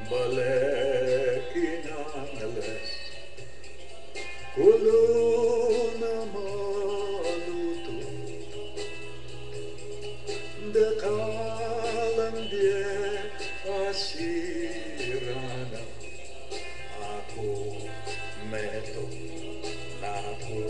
Balik inangalas kulo na maluto dekalang dia asirana aku meto naku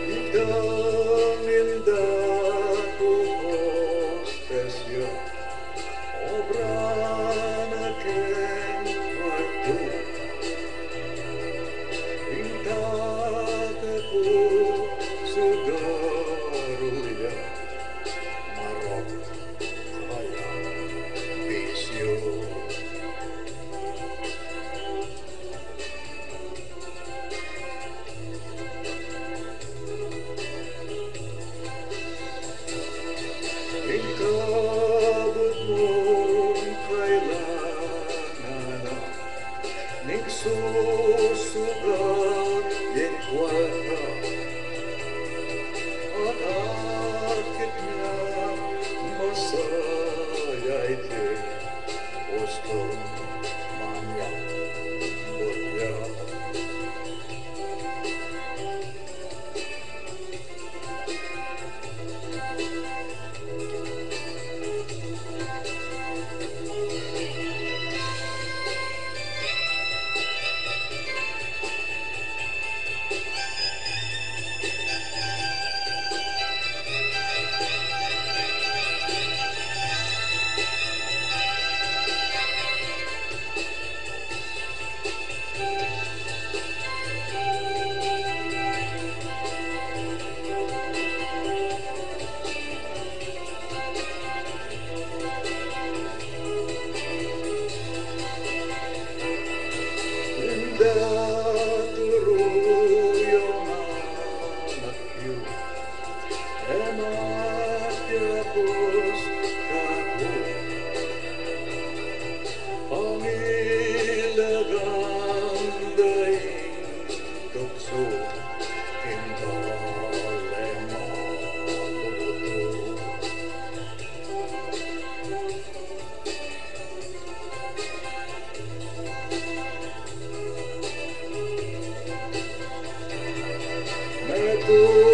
Ikaw indaku hostesnya obra na ken waktu intakaku sudaruya marok kaya bisyo Ikabot mong kailangan nagsusugat yung kwarta at akit niya masaya iti gusto manya butya Turuyong anak yu emak yapos kaku pangilagang daing tukso kintalema tubuto Metu